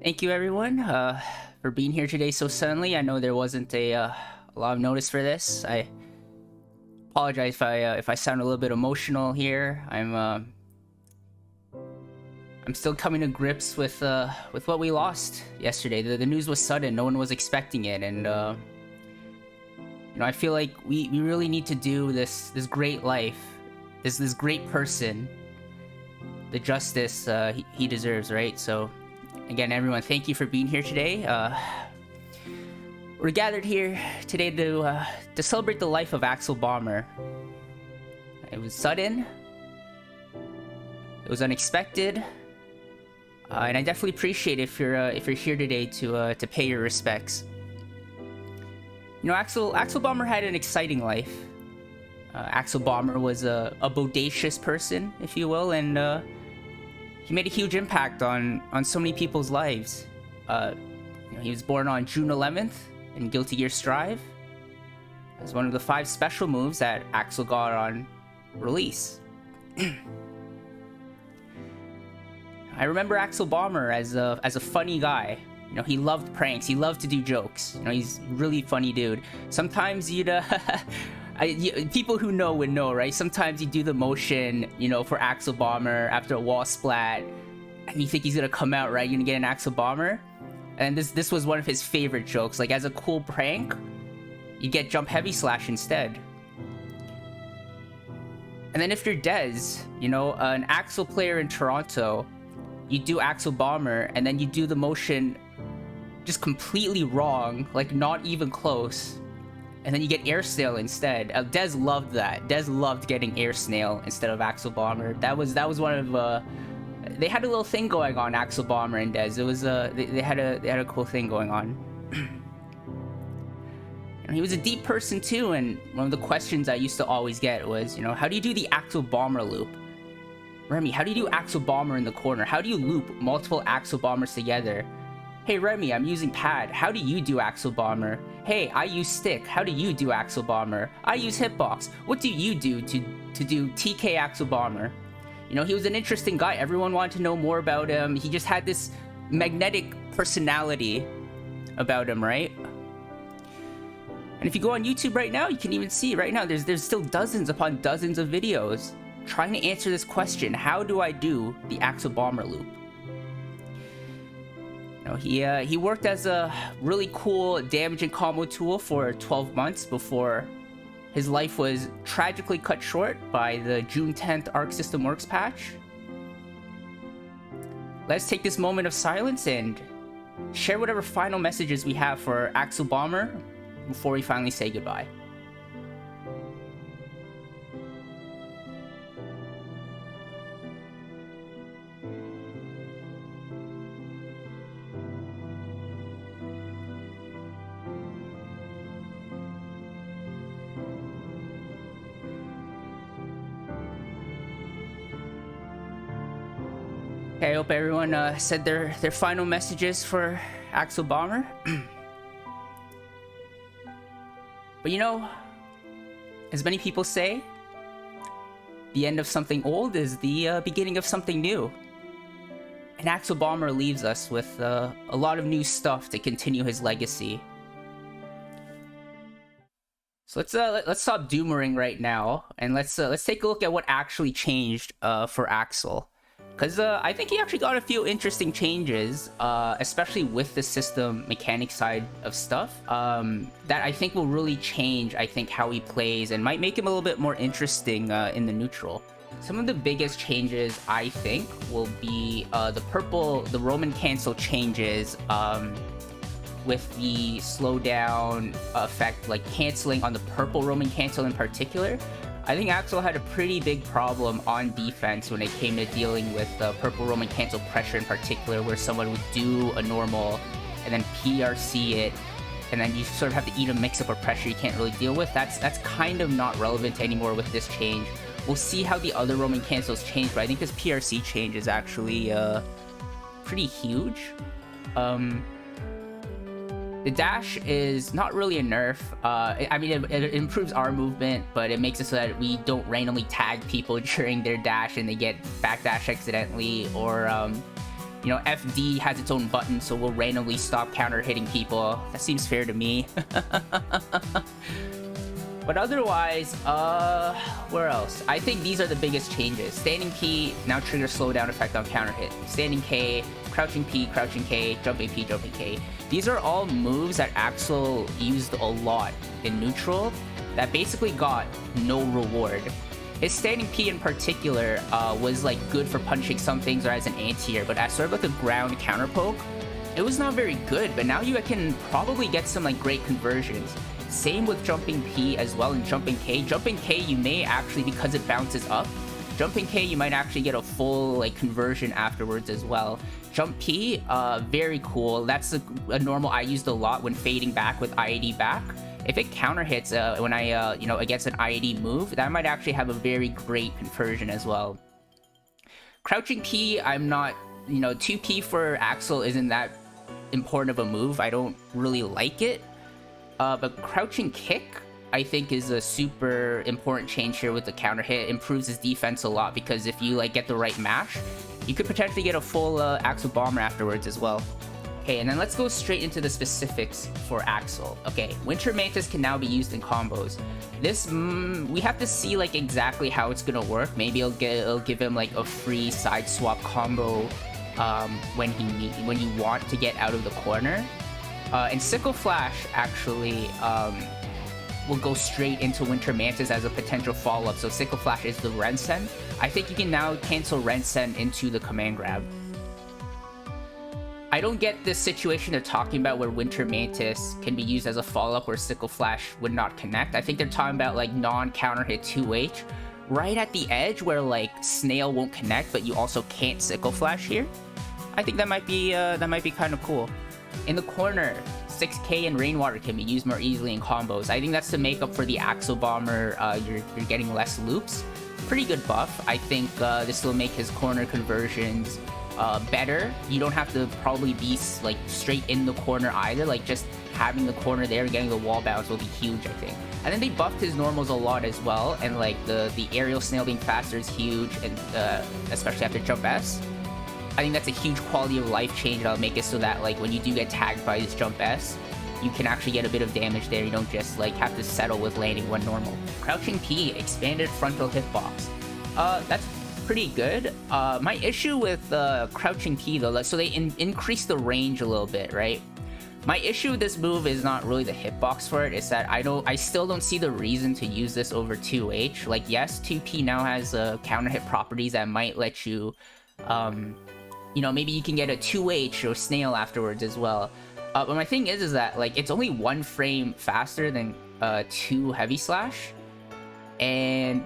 Thank you, everyone, for being here today so suddenly. I know there wasn't a lot of notice for this. I apologize if I sound a little bit emotional here. I'm still coming to grips with what we lost yesterday. The news was sudden. No one was expecting it, and I feel like we really need to do this great life, this great person, the justice he deserves, right? So. Again, everyone, thank you for being here today. We're gathered here today to celebrate the life of Axl Bomber. It was sudden. It was unexpected, and I definitely appreciate if you're here today to pay your respects. You know, Axl Bomber had an exciting life. Axl Bomber was a bodacious person, if you will, and he made a huge impact on so many people's lives. He was born on June 11th in Guilty Gear Strive. It was one of the 5 special moves that Axl got on release. I remember Axl Bomber as a funny guy. You know, he loved pranks. He loved to do jokes. You know, he's a really funny dude. Sometimes you'd people who know would know, right? Sometimes you do the motion, you know, for Axl Bomber after a wall splat, and you think he's gonna come out, right? You're gonna get an Axl Bomber, and this was one of his favorite jokes. Like, as a cool prank, you get jump heavy slash instead. And then if you're Dez, you know, an Axl player in Toronto, you do Axl Bomber, and then you do the motion just completely wrong, like not even close. And then you get air snail instead. Dez loved that. Dez loved getting air snail instead of Axl Bomber. That was one of they had a little thing going on, Axl Bomber and Dez. It was they had a cool thing going on. And he was a deep person too. And one of the questions I used to always get was, you know, how do you do the Axl Bomber loop? Remi, how do you do Axl Bomber in the corner? How do you loop multiple Axl Bombers together? Hey Remi, I'm using pad. How do you do Axl Bomber? Hey, I use stick. How do you do Axl Bomber? I use hitbox. What do you do to do TK Axl Bomber? You know, he was an interesting guy. Everyone wanted to know more about him. He just had this magnetic personality about him, right? And if you go on YouTube right now, you can even see right now there's still dozens upon dozens of videos trying to answer this question. How do I do the Axl Bomber loop? He worked as a really cool damage and combo tool for 12 months before his life was tragically cut short by the June 10th Arc System Works patch. Let's take this moment of silence and share whatever final messages we have for Axl Bomber before we finally say goodbye. Okay, I hope everyone said their final messages for Axl Bomber. But you know, as many people say, the end of something old is the beginning of something new. And Axl Bomber leaves us with a lot of new stuff to continue his legacy. So let's stop doomering right now, and let's take a look at what actually changed for Axl. Because I think he actually got a few interesting changes, especially with the system mechanic side of stuff, that I think will really change, I think, how he plays and might make him a little bit more interesting in the neutral. Some of the biggest changes, I think, will be the Roman cancel changes, with the slowdown effect, like canceling on the purple Roman cancel in particular. I think Axl had a pretty big problem on defense when it came to dealing with purple Roman cancel pressure in particular, where someone would do a normal and then PRC it, and then you sort of have to eat a mix-up of pressure you can't really deal with. That's kind of not relevant anymore with this change. We'll see how the other Roman cancels change, but I think this PRC change is actually pretty huge. The dash is not really a nerf. I mean, it improves our movement, but it makes it so that we don't randomly tag people during their dash and they get backdash accidentally, or You know, FD has its own button, so we'll randomly stop counter hitting people. That seems fair to me. But otherwise, where else? I think these are the biggest changes. Standing P now triggers slowdown effect on counter hit. Standing K, crouching P, crouching K, jumping P, jumping K. These are all moves that Axl used a lot in neutral that basically got no reward. His standing P in particular was like good for punching some things or as an anti-air, but as sort of like a ground counter poke, it was not very good. But now you can probably get some like great conversions. Same with jumping P as well, and jumping K. Jumping K, you may actually, because it bounces up, jumping K, you might actually get a full like conversion afterwards as well. Jump P, very cool. That's a normal I used a lot when fading back with IAD back. If it counter hits when I, you know, against an IAD move, that might actually have a very great conversion as well. Crouching P, I'm not, you know, 2P for Axl isn't that important of a move. I don't really like it. But crouching kick, I think, is a super important change here with the counter hit. Improves his defense a lot because if you like get the right mash, you could potentially get a full Axl Bomber afterwards as well. Okay, and then let's go straight into the specifics for Axl. Okay, Winter Mantis can now be used in combos. This, we have to see like exactly how it's gonna work. Maybe it'll give him like a free side swap combo when you want to get out of the corner. And Sickle Flash actually will go straight into Winter Mantis as a potential follow-up. So Sickle Flash is the Rensen. I think you can now cancel Rensen into the command grab. I don't get this situation they're talking about where Winter Mantis can be used as a follow-up where Sickle Flash would not connect. I think they're talking about like non-counter hit 2H. Right at the edge where like Snail won't connect, but you also can't Sickle Flash here. I think that might be kind of cool. In the corner, 6K and Rainwater can be used more easily in combos. I think that's to make up for the Axl Bomber, you're getting less loops. Pretty good buff. I think this will make his corner conversions better. You don't have to probably be like straight in the corner either. Like just having the corner there and getting the wall bounce will be huge, I think. And then they buffed his normals a lot as well. And like the aerial snail being faster is huge, and especially after jump S. I think that's a huge quality of life change that'll make it so that like when you do get tagged by this jump S, you can actually get a bit of damage there. You don't just like have to settle with landing one normal. Crouching P, expanded frontal hitbox. That's pretty good. My issue with Crouching P though, so they increase the range a little bit, right? My issue with this move is not really the hitbox for it. It's that I still don't see the reason to use this over 2H. Like yes, 2P now has counter hit properties that might let you, you know, maybe you can get a 2H or Snail afterwards as well. But my thing is that like it's only 1 frame faster than 2 Heavy Slash, and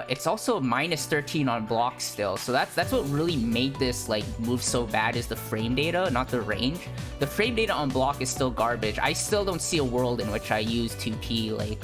it's also minus 13 on block still. So that's what really made this like move so bad, is the frame data, not the range. The frame data on block is still garbage. I still don't see a world in which I use 2P like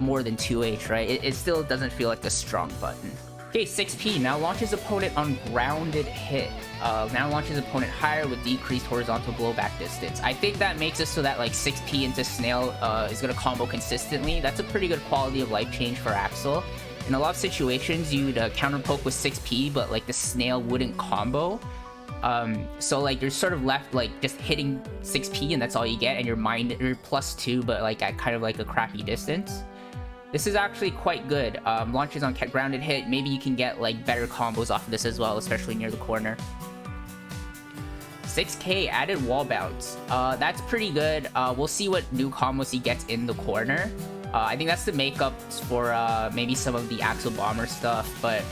more than 2H, right? It still doesn't feel like a strong button. Okay, 6P now launches opponent on grounded hit. Now launches opponent higher with decreased horizontal blowback distance. I think that makes it so that like 6P into Snail is gonna combo consistently. That's a pretty good quality of life change for Axl. In a lot of situations, you'd counter poke with 6P, but like the Snail wouldn't combo. So like you're sort of left like just hitting 6P and that's all you get, and you're +2, but like at kind of like a crappy distance. This is actually quite good. Launches on grounded hit. Maybe you can get like better combos off of this as well, especially near the corner. 6K added wall bounce. That's pretty good. We'll see what new combos he gets in the corner. I think that's the makeup for maybe some of the Axl Bomber stuff, but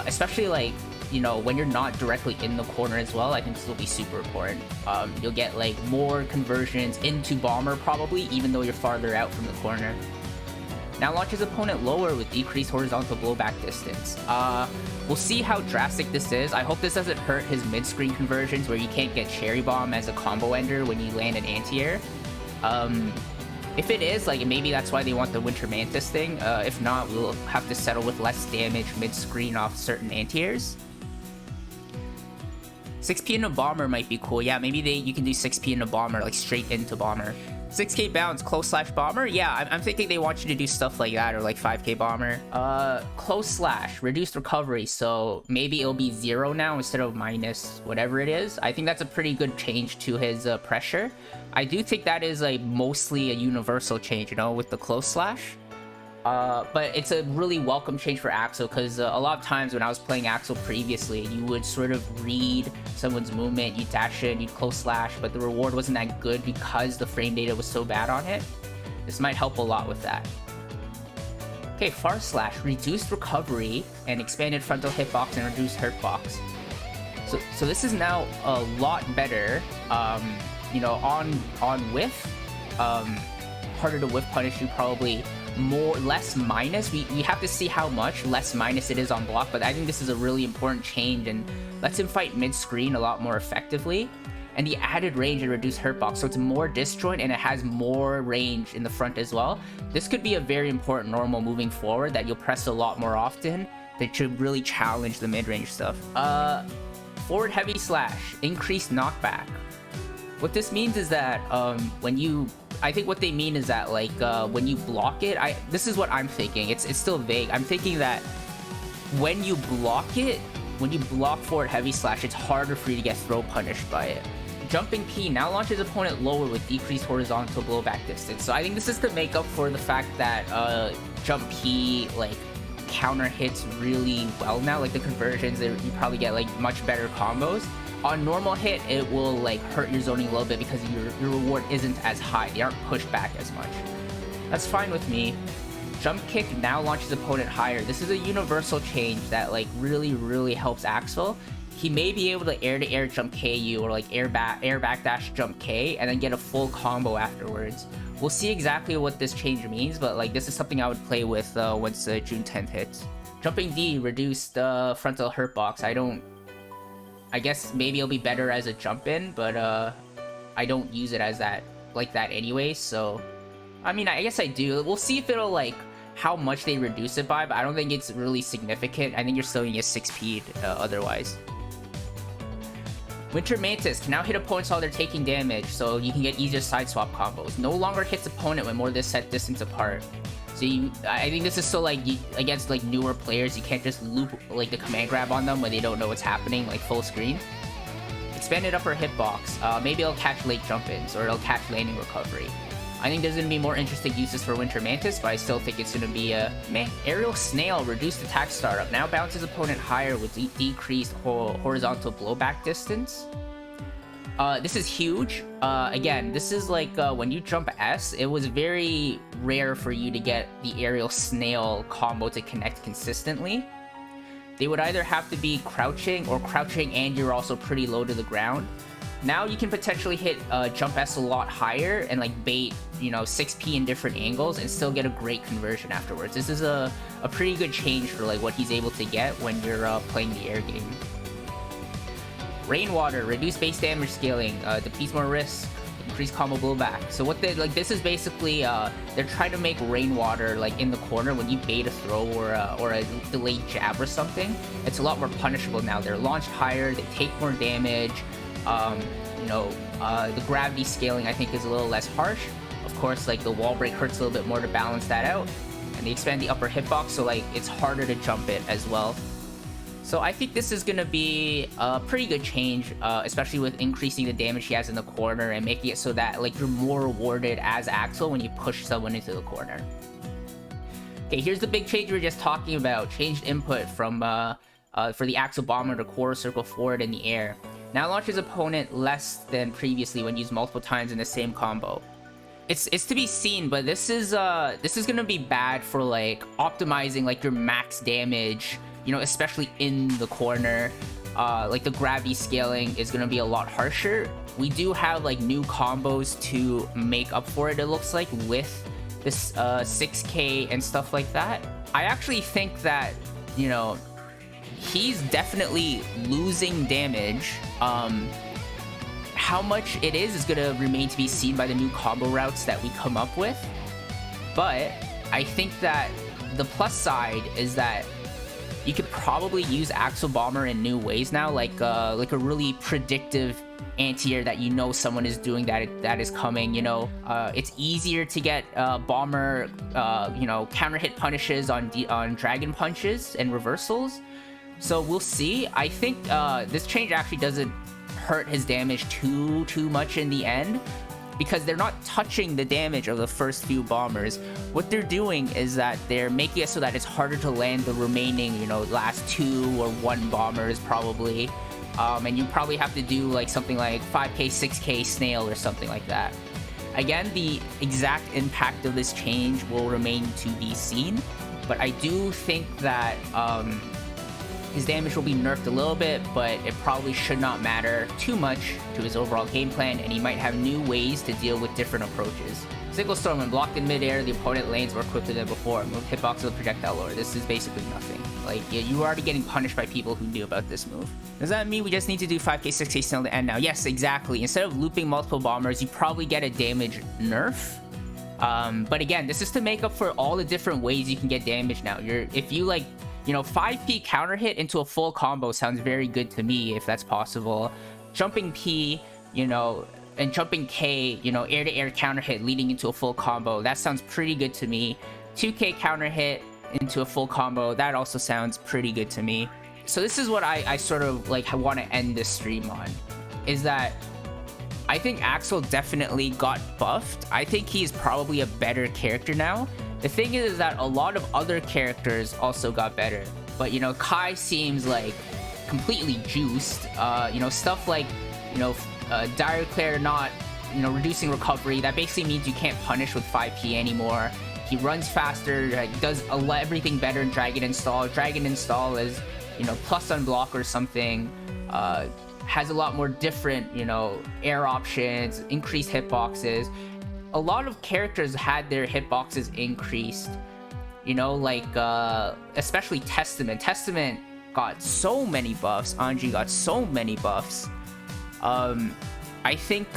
especially like, you know, when you're not directly in the corner as well, I think this will be super important. You'll get like more conversions into Bomber probably, even though you're farther out from the corner. Now launches opponent lower with decreased horizontal blowback distance. We'll see how drastic this is. I hope this doesn't hurt his mid-screen conversions where you can't get Cherry Bomb as a combo ender when you land an anti-air. If it is, like maybe that's why they want the Winter Mantis thing. If not, we'll have to settle with less damage mid-screen off certain anti-airs. 6P into Bomber might be cool. Yeah, maybe you can do 6P into Bomber, like straight into Bomber. 6k bounce, close slash bomber. Yeah, I'm thinking they want you to do stuff like that, or like 5k bomber. Close slash, reduced recovery, so maybe it'll be 0 now instead of minus whatever it is. I think that's a pretty good change to his pressure. I do think that is like mostly a universal change, you know, with the close slash. But it's a really welcome change for Axl, because a lot of times when I was playing Axl previously, you would sort of read someone's movement, you'd dash in, you'd close slash, but the reward wasn't that good because the frame data was so bad on it. This might help a lot with that. Okay, far slash, reduced recovery and expanded frontal hitbox and reduced hurtbox. So this is now a lot better, you know, on whiff. Harder to whiff punish you probably. Less minus. We have to see how much less minus it is on block, but I think this is a really important change and lets him fight mid-screen a lot more effectively. And the added range and reduced hurtbox, so it's more disjoint and it has more range in the front as well. This could be a very important normal moving forward that you'll press a lot more often that should really challenge the mid-range stuff. Forward heavy slash, increased knockback. What this means is that I think what they mean is that, like, when you block it, this is what I'm thinking. It's still vague. I'm thinking that when you block it, when you block forward heavy slash, it's harder for you to get throw punished by it. Jumping P now launches opponent lower with decreased horizontal blowback distance. So I think this is to make up for the fact that jump P, like, counter hits really well now. Like, the conversions, you probably get, like, much better combos. On normal hit, it will like hurt your zoning a little bit because your reward isn't as high. They aren't pushed back as much. That's fine with me. Jump kick now launches opponent higher. This is a universal change that like really helps Axl. He may be able to air-to-air jump K you, or like air backdash jump K and then get a full combo afterwards. We'll see exactly what this change means, but like this is something I would play with once June 10th hits. Jumping D, reduced frontal hurtbox. I guess maybe it'll be better as a jump in, but I don't use it as that like that anyway, so I mean, I guess I do. We'll see if it'll like how much they reduce it by, but I don't think it's really significant. I think you're still gonna get 6P'd otherwise. Winter Mantis can now hit opponents while they're taking damage, so you can get easier side swap combos. No longer hits opponent when more than set distance apart. So I think this is so like against like newer players, you can't just loop like the command grab on them when they don't know what's happening, like full screen. Expanded upper hitbox. Maybe it'll catch late jump-ins or it'll catch landing recovery. I think there's gonna be more interesting uses for Winter Mantis, but I still think it's gonna be Aerial Snail, reduced attack startup. Now bounces opponent higher with decreased horizontal blowback distance. This is huge. Again, this is like when you jump S, it was very rare for you to get the Aerial Snail combo to connect consistently. They would either have to be crouching or crouching and you're also pretty low to the ground. Now you can potentially hit jump S a lot higher and like bait, you know, 6P in different angles and still get a great conversion afterwards. This is a pretty good change for like what he's able to get when you're playing the air game. Rainwater, reduce base damage scaling, depletes more risk, increase combo blowback. So what they like, this is basically they're trying to make Rainwater like in the corner when you bait a throw or a delayed jab or something. It's a lot more punishable now. They're launched higher, they take more damage. You know, the gravity scaling I think is a little less harsh. Of course, like the wall break hurts a little bit more to balance that out. And they expand the upper hitbox, so like it's harder to jump it as well. So I think this is going to be a pretty good change, especially with increasing the damage he has in the corner and making it so that like you're more rewarded as Axl when you push someone into the corner. Okay, here's the big change we were just talking about. Changed input from for the Axl Bomber to quarter circle forward in the air. Now launches opponent less than previously when used multiple times in the same combo. It's to be seen, but this is gonna be bad for like optimizing like your max damage, you know, especially in the corner. Like the gravity scaling is gonna be a lot harsher. We do have like new combos to make up for it, it looks like, with this 6K and stuff like that. I actually think that, you know, he's definitely losing damage. How much it is gonna remain to be seen by the new combo routes that we come up with. But I think that the plus side is that, you could probably use Axl Bomber in new ways now, like a really predictive anti-air that you know someone is doing that is coming. You know, it's easier to get Bomber, you know, counter hit punishes on dragon punches and reversals. So we'll see. I think this change actually doesn't hurt his damage too much in the end, because they're not touching the damage of the first few bombers. What they're doing is that they're making it so that it's harder to land the remaining, you know, last 2 or 1 bombers probably. And you probably have to do like something like 5k, 6k snail or something like that. Again, the exact impact of this change will remain to be seen, but I do think that his damage will be nerfed a little bit, but it probably should not matter too much to his overall game plan, and he might have new ways to deal with different approaches. Single Storm, when blocked in midair, the opponent lanes more quickly than before. Move hitbox with projectile lore. This is basically nothing. Like, you're already getting punished by people who knew about this move. Does that mean we just need to do 5k, 6k snail to end now? Yes, exactly. Instead of looping multiple bombers, you probably get a damage nerf. But again, this is to make up for all the different ways you can get damage now. If you like, you know, 5p counter hit into a full combo sounds very good to me, if that's possible. Jumping P, you know, and jumping K, you know, air-to-air counter hit leading into a full combo, that sounds pretty good to me. 2k counter hit into a full combo, that also sounds pretty good to me. So this is what I sort of like want to end this stream on, is that I think Axl definitely got buffed. I think he's probably a better character now. The thing is that a lot of other characters also got better, but you know, Kai seems like completely juiced. You know, stuff like, you know, Dire Declare not, you know, reducing recovery, that basically means you can't punish with 5p anymore. He runs faster, does everything better in Dragon Install. Dragon Install is, you know, plus unblock or something. Has a lot more different, you know, air options, increased hitboxes. A lot of characters had their hitboxes increased, you know, like especially Testament. Testament got so many buffs. Anji got so many buffs. I think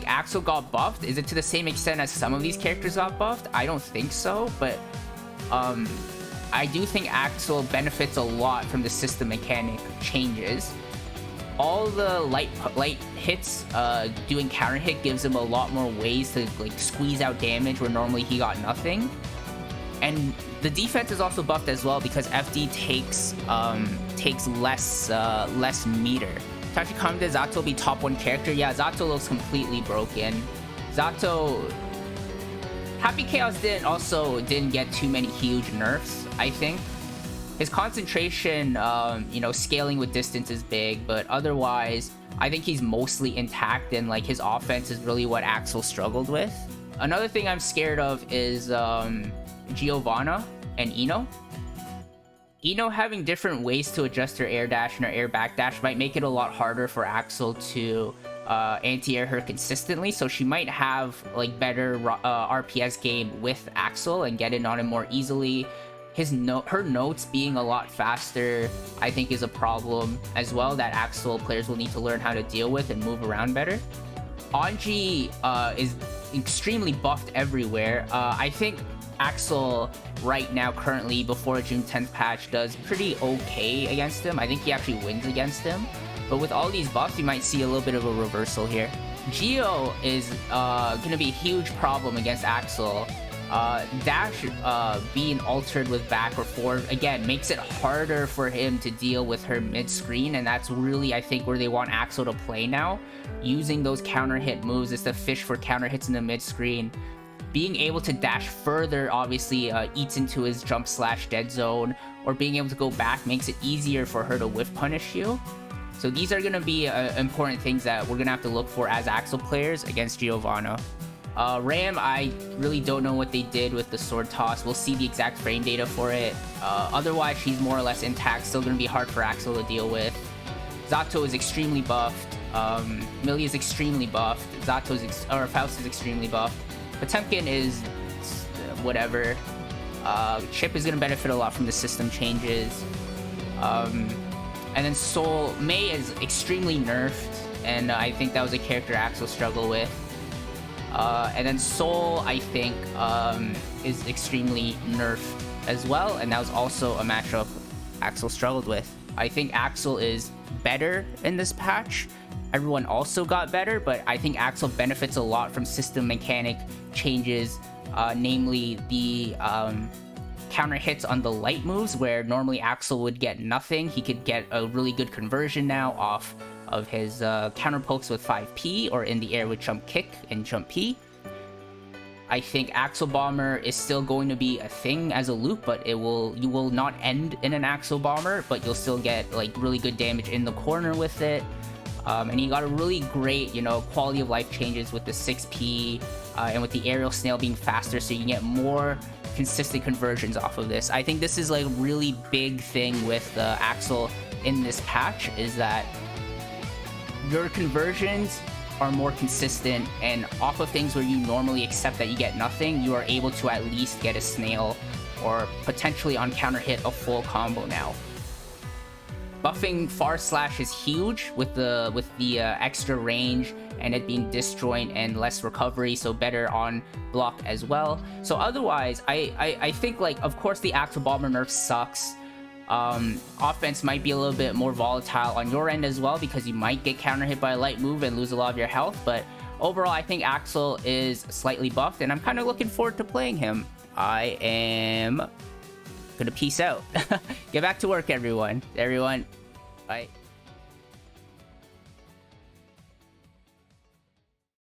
Axl got buffed. Is it to the same extent as some of these characters got buffed? I don't think so, but I do think Axl benefits a lot from the system mechanic changes. All the light hits, doing counter hit gives him a lot more ways to like squeeze out damage where normally he got nothing. And the defense is also buffed as well because FD takes less meter. Tachi commented Zato be top 1 character. Yeah, Zato looks completely broken. Zato, Happy Chaos didn't get too many huge nerfs, I think. His concentration, you know, scaling with distance is big, but otherwise, I think he's mostly intact, and like his offense is really what Axl struggled with. Another thing I'm scared of is Giovanna and Ino. Ino having different ways to adjust her air dash and her air back dash might make it a lot harder for Axl to anti-air her consistently, so she might have like better RPS game with Axl and get in on him more easily. Her notes being a lot faster, I think, is a problem as well that Axl players will need to learn how to deal with and move around better. Anji is extremely buffed everywhere. I think Axl right now, currently, before June 10th patch, does pretty okay against him. I think he actually wins against him. But with all these buffs, you might see a little bit of a reversal here. Geo is going to be a huge problem against Axl. Dash being altered with back or forward, again, makes it harder for him to deal with her mid-screen, and that's really, I think, where they want Axl to play now. Using those counter hit moves is to fish for counter hits in the mid-screen. Being able to dash further, obviously, eats into his jump/dead zone, or being able to go back makes it easier for her to whiff punish you. So these are going to be important things that we're going to have to look for as Axl players against Giovanna. Ram, I really don't know what they did with the sword toss. We'll see the exact frame data for it. Otherwise, she's more or less intact. Still going to be hard for Axl to deal with. Zato is extremely buffed. Millie is extremely buffed. Faust is extremely buffed. Potemkin is whatever. Chip is going to benefit a lot from the system changes. And then Soul, Mei is extremely nerfed, and I think that was a character Axl struggled with. And then Soul, I think, is extremely nerfed as well, and that was also a matchup Axl struggled with. I think Axl is better in this patch. Everyone also got better, but I think Axl benefits a lot from system mechanic changes, namely the counter hits on the light moves, where normally Axl would get nothing. He could get a really good conversion now off of his counter pokes with 5P, or in the air with jump kick and jump P. I think Axl Bomber is still going to be a thing as a loop, but you will not end in an Axl Bomber, but you'll still get like really good damage in the corner with it. And you got a really great, you know, quality of life changes with the 6P and with the aerial snail being faster, so you can get more consistent conversions off of this. I think this is like a really big thing with Axl in this patch, is that your conversions are more consistent, and off of things where you normally accept that you get nothing, you are able to at least get a snail, or potentially on counter hit a full combo now. Buffing Far Slash is huge with the extra range and it being disjoint and less recovery, so better on block as well. So otherwise, I think, like, of course the Axl Bomber nerf sucks. Offense might be a little bit more volatile on your end as well, because you might get counter hit by a light move and lose a lot of your health, but overall I think Axl is slightly buffed, and I'm kind of looking forward to playing him. I am gonna peace out. Get back to work, everyone. Bye.